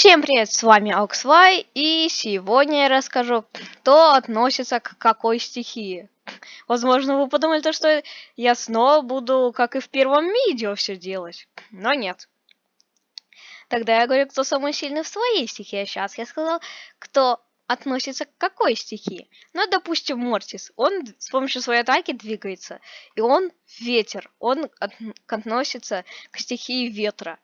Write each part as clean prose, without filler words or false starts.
Всем привет, с вами Aoxy, и сегодня я расскажу, кто относится к какой стихии. Возможно, вы подумали, что я снова буду, как и в первом видео, все делать, но нет. Тогда я говорю, кто самый сильный в своей стихии, а сейчас я сказал, кто относится к какой стихии. Ну, допустим, Мортис, он с помощью своей атаки двигается, и он ветер, он относится к стихии ветра.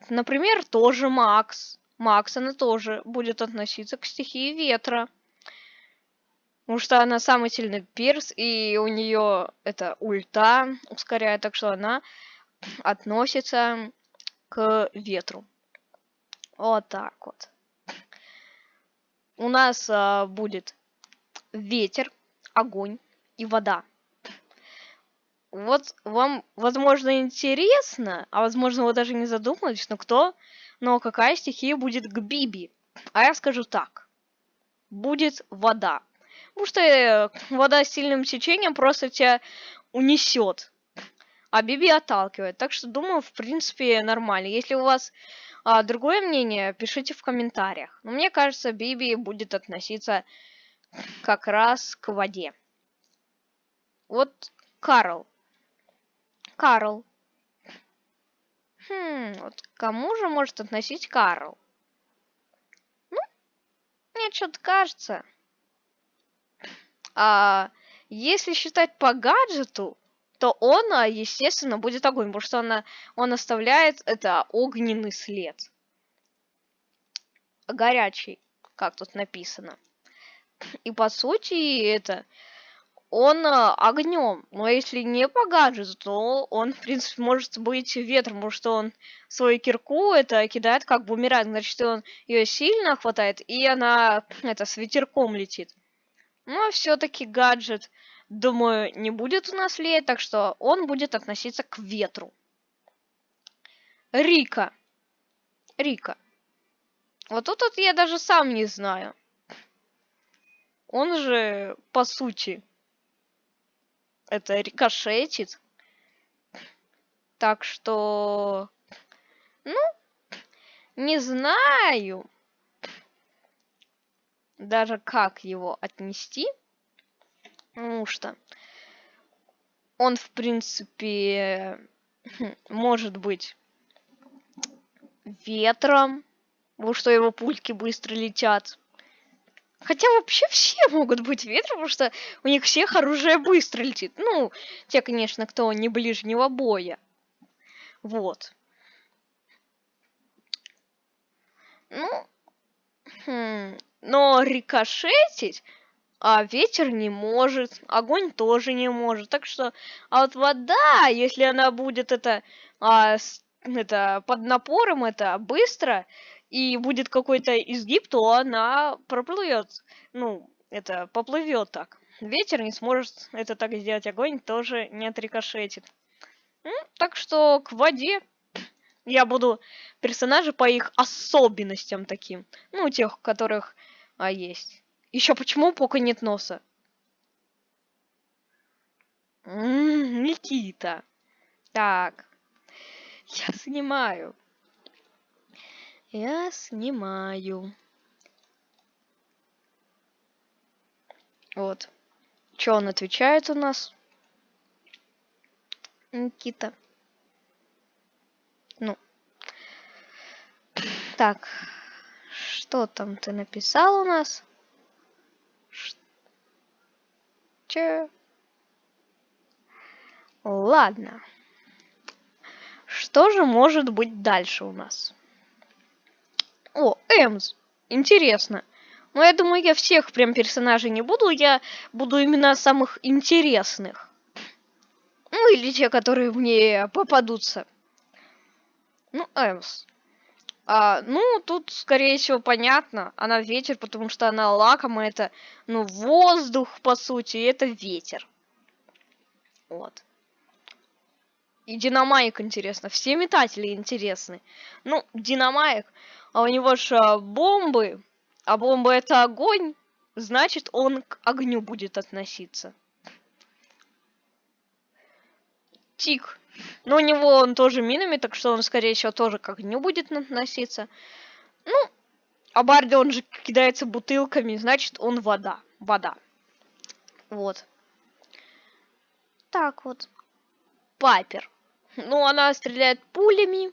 Например, тоже Макс. Макс, она тоже будет относиться к стихии ветра. Потому что она самый сильный перс, и у нее это ульта ускоряет, так что она относится к ветру. Вот так вот. У нас будет ветер, огонь и вода. Вот вам, возможно, интересно, а возможно, вы даже не задумывались, но какая стихия будет к Биби? А я скажу так. Будет вода. Потому что вода с сильным течением просто тебя унесет. А Биби отталкивает. Так что, думаю, в принципе, нормально. Если у вас другое мнение, пишите в комментариях. Но мне кажется, Биби будет относиться как раз к воде. Вот Карл. Карл. Вот к кому же может относить Карл? Ну, мне что-то кажется. Если считать по гаджету, то он, естественно, будет огонь, потому что он оставляет это огненный след. Горячий, как тут написано. И по сути он огнем. Но если не по гаджету, то он, в принципе, может быть ветром, потому что он свою кирку кидает как бумеранг. Значит, он ее сильно хватает, и она с ветерком летит. Но все-таки гаджет, думаю, не будет у нас лететь, так что он будет относиться к ветру. Рика. Вот тут вот я даже сам не знаю. Он же, по сути, это рикошетит. Так что, ну, не знаю даже как его отнести. Потому что он, в принципе, может быть ветром, потому что его пульки быстро летят. Хотя вообще все могут быть ветром, потому что у них всех оружие быстро летит. Ну, те, конечно, кто не ближнего боя. Вот. Ну, но рикошетить ветер не может, огонь тоже не может. Так что, вот вода, если она будет под напором, быстро, и будет какой-то изгиб, то она проплывет. Ну, поплывет так. Ветер не сможет это так сделать, огонь тоже не отрикошетит. Так что к воде я буду персонажи по их особенностям таким. Ну, тех, у которых есть. Еще почему у Пока нет носа? Никита. Так. Я снимаю. Вот. Что он отвечает у нас? Никита. Ну. Так. Что там ты написал у нас? Че? Ладно. Что же может быть дальше у нас? О, Эмс. Интересно. Но я думаю, я всех прям персонажей не буду. Я буду именно самых интересных. Ну, или те, которые мне попадутся. Ну, Эмс. Ну, тут, скорее всего, понятно. Она ветер, потому что она лакомая. Воздух, по сути, и это ветер. Вот. И Динамайк интересно. Все метатели интересны. Ну, Динамайк, у него же бомбы, а бомба это огонь, значит, он к огню будет относиться. Тик. Но у него он тоже минами, так что он, скорее всего, тоже к огню будет относиться. Ну, а Барди, он же кидается бутылками, значит, он вода. Вода. Вот. Так вот. Пайпер. Ну, она стреляет пулями.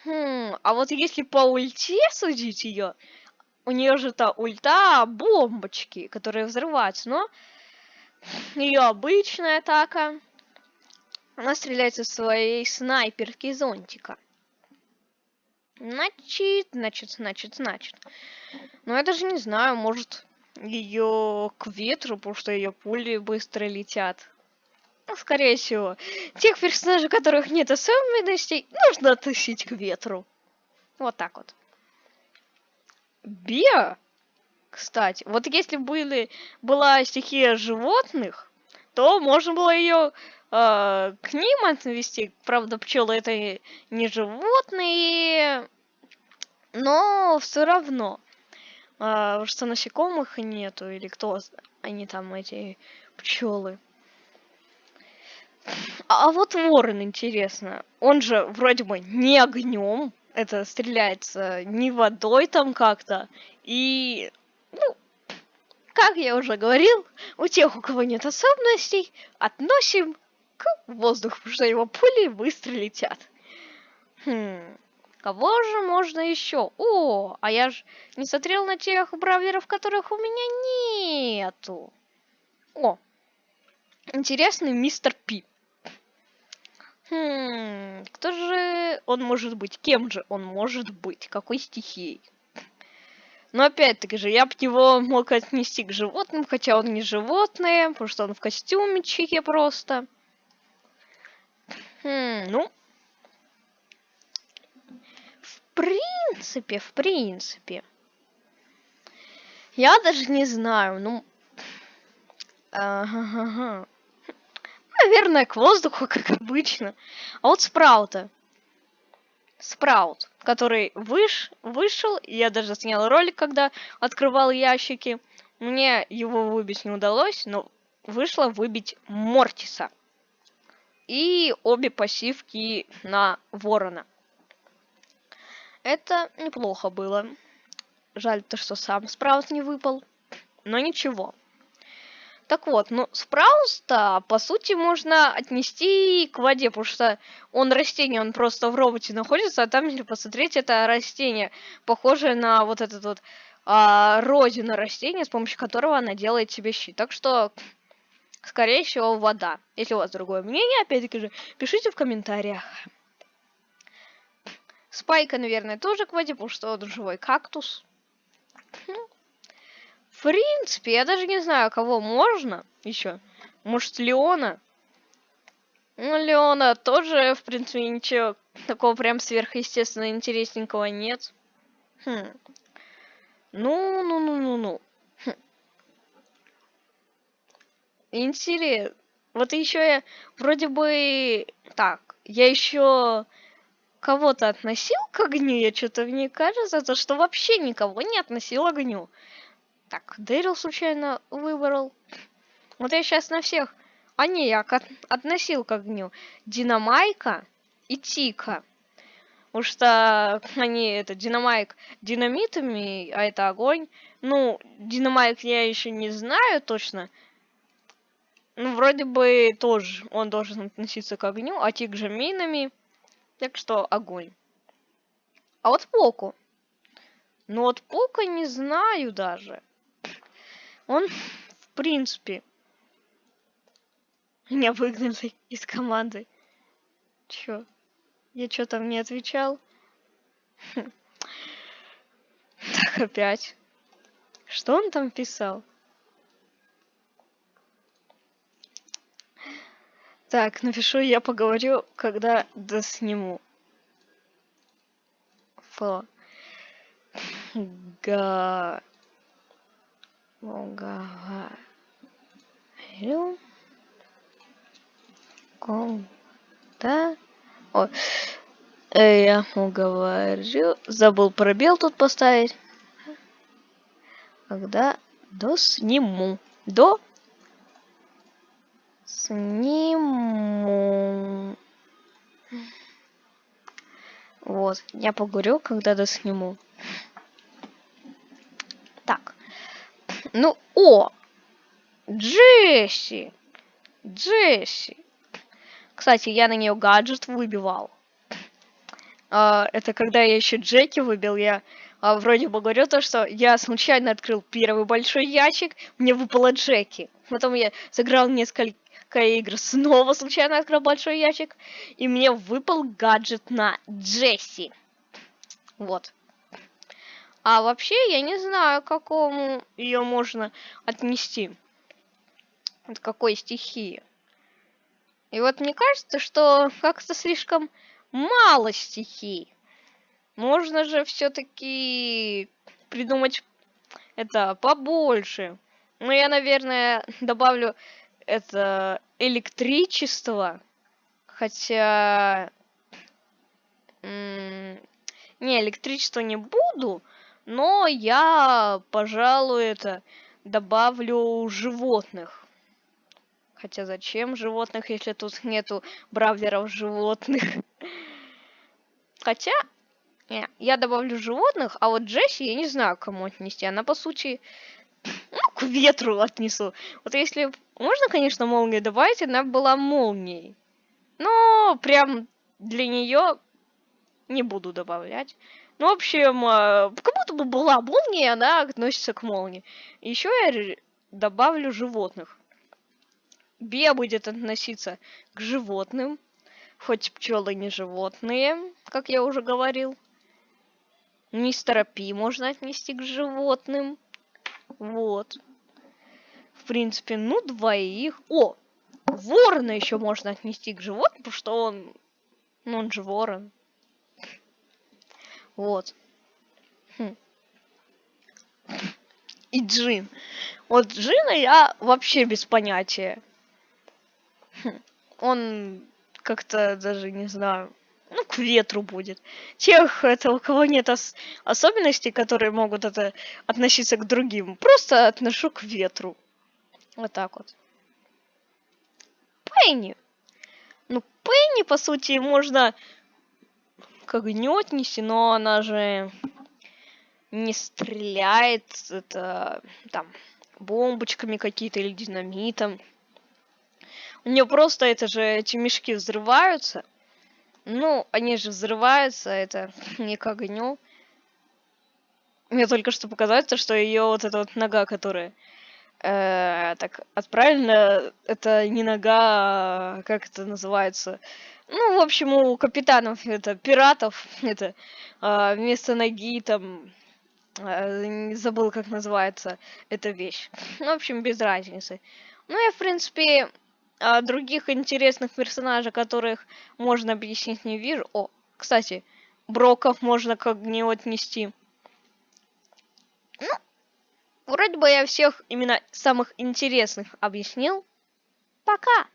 А вот если по ульте судить ее, у нее же та ульта бомбочки, которые взрываются, но ее обычная атака, она стреляет со своей снайперки зонтика. Значит. Но я даже не знаю, может ее к ветру, потому что ее пули быстро летят. Ну, скорее всего, тех персонажей, у которых нет особенностей, нужно относить к ветру. Вот так вот. Био, кстати, вот если была стихия животных, то можно было ее к ним отвести. Правда, пчелы это не животные, но все равно. Что насекомых нету, или кто они там, эти пчелы. А вот ворон, интересно. Он же вроде бы не огнем, это стреляется не водой там как-то. И, ну, как я уже говорил, у тех, у кого нет особенностей, относим к воздуху, потому что его пули быстро летят. Кого же можно еще? О, а я же не смотрел на тех бравлеров, которых у меня нету. О, интересный мистер Пи. Кто же он может быть? Кем же он может быть? Какой стихией? Но опять-таки же, я бы его мог отнести к животным, хотя он не животное, потому что он в костюмчике просто. Ну. В принципе. Я даже не знаю, ну. Наверное, к воздуху, как обычно. А вот Спраут, который вышел, я даже снял ролик, когда открывал ящики. Мне его выбить не удалось, но вышло выбить Мортиса. И обе пассивки на Ворона. Это неплохо было. Жаль то, что сам Спраут не выпал. Но ничего. Так вот, ну, Спрауста, по сути, можно отнести к воде, потому что он растение, он просто в роботе находится, а там, если посмотреть, это растение, похожее на вот этот вот родину растения, с помощью которого она делает себе щит. Так что, скорее всего, вода. Если у вас другое мнение, опять-таки же, пишите в комментариях. Спайка, наверное, тоже к воде, потому что он живой кактус. В принципе, я даже не знаю, кого можно еще. Может, Леона? Ну, Леона тоже, в принципе, ничего такого прям сверхъестественно интересненького нет. Ну. Интересно. Вот еще я вроде бы... Так, я еще кого-то относил к огню, я что-то мне кажется, то что вообще никого не относил к огню. Так, Дэрил случайно выбрал. Вот я сейчас на всех... я относил к огню Динамайка и Тика. Потому что они, Динамайк динамитами, а это огонь. Ну, Динамайк я еще не знаю точно. Ну, вроде бы тоже он должен относиться к огню, а Тик же минами. Так что огонь. А вот Поку. Ну, вот Поку не знаю даже. Он, в принципе, меня выгнали из команды. Чё? Я чё там не отвечал? Так, опять. Что он там писал? Так, напишу, я поговорю, когда досниму. Поговорю. Когда... Ой. Я уговорю. Забыл пробел тут поставить. Когда досниму. Сниму. Вот, я поговорю, когда досниму. Так. Ну, Джесси! Джесси! Кстати, я на нее гаджет выбивал. Это когда я еще Джеки выбил, я вроде бы говорю то, что я случайно открыл первый большой ящик, мне выпало Джеки. Потом я сыграл несколько игр, снова случайно открыл большой ящик, и мне выпал гаджет на Джесси. Вот. А вообще я не знаю, к какому ее можно отнести. От какой стихии. И вот мне кажется, что как-то слишком мало стихий. Можно же все-таки придумать это побольше. Ну, я, наверное, добавлю это электричество. Хотя... не, электричество не буду. Но я, пожалуй, это добавлю животных. Хотя зачем животных, если тут нету бравлеров животных? Хотя, я добавлю животных, а вот Джесси я не знаю, к кому отнести. Она, по сути, к ветру отнесу. Вот если можно, конечно, молнию добавить, она была молнией. Но прям для нее не буду добавлять. Ну, в общем, как будто бы была молния, она относится к молнии. Еще я добавлю животных. Бия будет относиться к животным, хоть пчелы не животные, как я уже говорил. Мистера Пи можно отнести к животным. Вот. В принципе, ну, двоих. Ворона еще можно отнести к животным, потому что он же ворон. Вот. И Джин. Вот Джина я вообще без понятия. Он как-то даже не знаю. Ну, к ветру будет. Тех, у кого нет особенностей, которые могут относиться к другим, просто отношу к ветру. Вот так вот. Пенни. Ну, Пенни, по сути, можно к огню отнести, но она же не стреляет, это там бомбочками какие-то или динамитом. У нее просто эти мешки взрываются. Ну, они же взрываются, это не к огню. Мне только что показалось, что ее вот эта вот нога, которая так отправлена, это не нога, как это называется? Ну, в общем, у капитанов, это пиратов, это вместо ноги там, не забыл, как называется эта вещь. Ну, в общем, без разницы. Ну, я, в принципе, других интересных персонажей, которых можно объяснить, не вижу. Кстати, Броков можно к огню отнести. Ну, вроде бы я всех именно самых интересных объяснил. Пока!